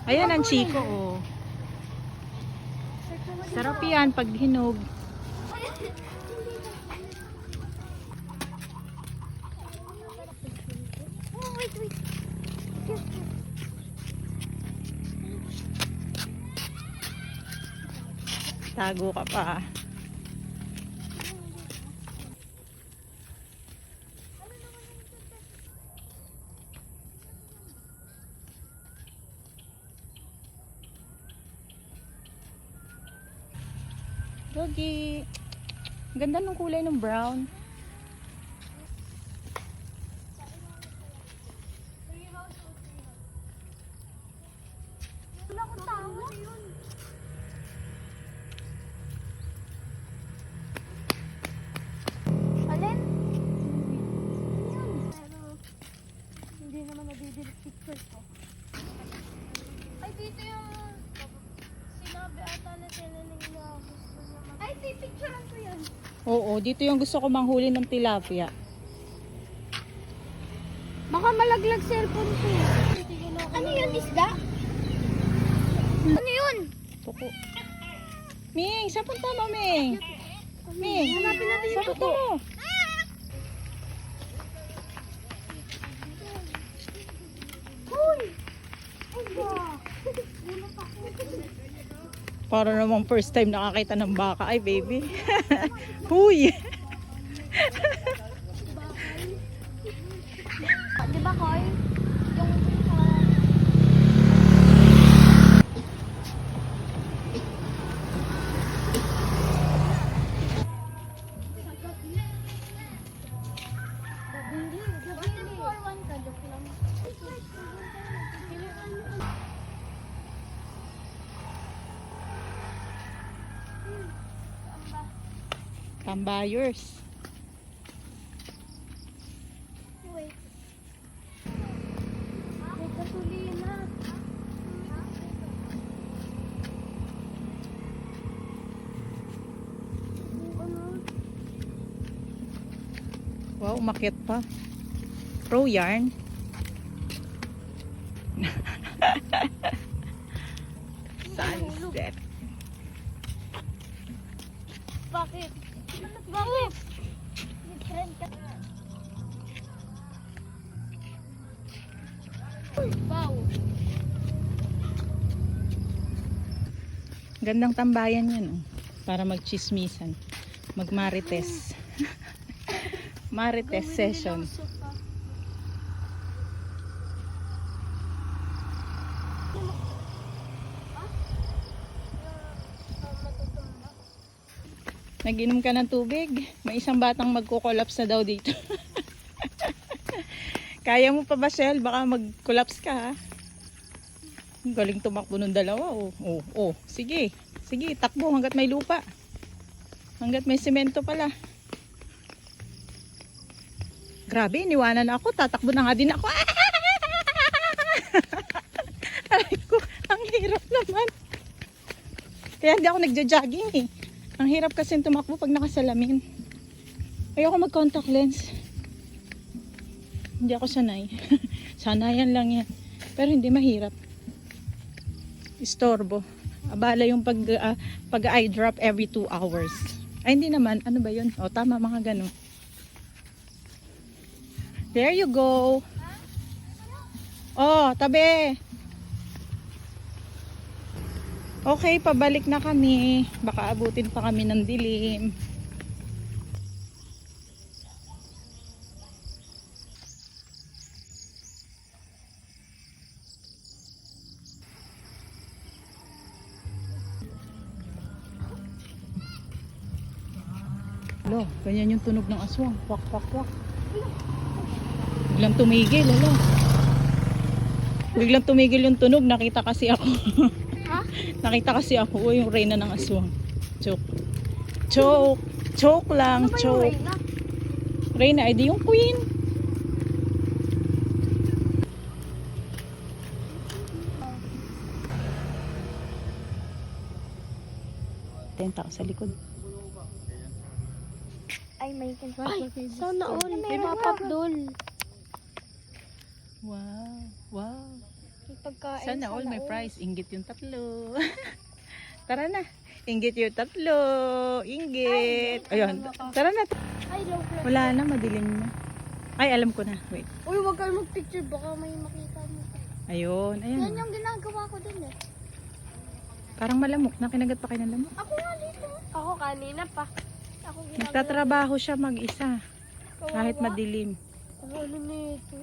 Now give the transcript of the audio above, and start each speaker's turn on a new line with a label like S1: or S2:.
S1: Ayan ang chiko, oh. Sarap yan pag hinog. Tago ka pa. Doggy. Ganda ng kulay ng brown.
S2: Wala ko tawa. Alin? Yun. Pero, hindi naman nadidelete picture ko. Ay, dito yung sinabi ata na tinaning na gusto niya mag- Ay, pipicturean ko yan.
S1: Oo, dito yung gusto ko manghuli ng tilapia.
S2: Baka malaglag cellphone ko. Ano yun, isda? Ano yun?
S1: Tuko. Ming, saan punta mo, Ming? Ming,
S2: Hanapin natin yung
S1: saan punta mo?
S2: Hoy! Ay, ba? Gulat ako.
S1: Para namang first time nakakita ng baka. Ay, baby. Huy!
S2: Di ba, Koy? Yung
S1: Tambayers.
S2: wait. May gasolina. Ano?
S1: Wow, umakyat pa. Pro yarn. Sunset.
S2: Bakit? Bakit? Different ka. Wow.
S1: Gandang tambayan yan, oh. Para magchismisan. Magmarites. Marites session. Nag-inom ka ng tubig? May isang batang magko-collapse na daw dito. Kaya mo pa ba, Shell? Baka mag-collapse ka, ha? Galing tumakbo ng dalawa, oh. Oh, oh. Sige. Sige, takbo hanggat may lupa. Hanggat may semento pala. Grabe, iniwanan ako. Tatakbo na nga din ako. Aray ko, ang hirap naman. Kaya hindi ako nagja-jogging, eh. Ang hirap kasi tumakbo pag nakasalamin. Ayoko mag-contact lens. Hindi ako sanay. Sanayan lang yan. Pero hindi mahirap. Istorbo. Abala yung pag-eye drop every 2 hours. Ay, hindi naman. Ano ba yun? O, tama, mga ganun. There you go. Oh, tabi. Okay, pabalik na kami. Baka abutin pa kami ng dilim. Lo, ganyan yung tunog ng aswang. Wak, wak, wak. Biglang tumigil, lo. Biglang tumigil yung tunog. Nakita kasi ako.
S2: Ha?
S1: Nakita kasi ako yung reyna ng aswang. Choke. Choke. Choke lang.
S2: Ano ba yung
S1: Choke.
S2: Reyna?
S1: Reyna, ay di yung queen. Tao sa likod.
S2: Ay, may ay, sana all. May mapapdol.
S1: Wow. Wow.
S2: May pagkain.
S1: Sana all may prize. Inggit yung tatlo. Tara na. Inggit yung tatlo. Inggit. Ayun. Tara na.
S2: Ay, low blood.
S1: Wala na. Madilim na. Ay, alam ko na. Wait.
S2: Uy, wag kayo mag-picture. Baka may makita mo.
S1: Ayun.
S2: Yan
S1: Ayun.
S2: yung ginagawa ko dun eh.
S1: Parang malamok. Nakinagat pa kayo ng lamok.
S2: Ako nga dito. Ako kanina pa. Ako ginagawa.
S1: Nagtatrabaho siya mag-isa.
S2: Kawawa.
S1: Kahit madilim.
S2: Ang ano nito.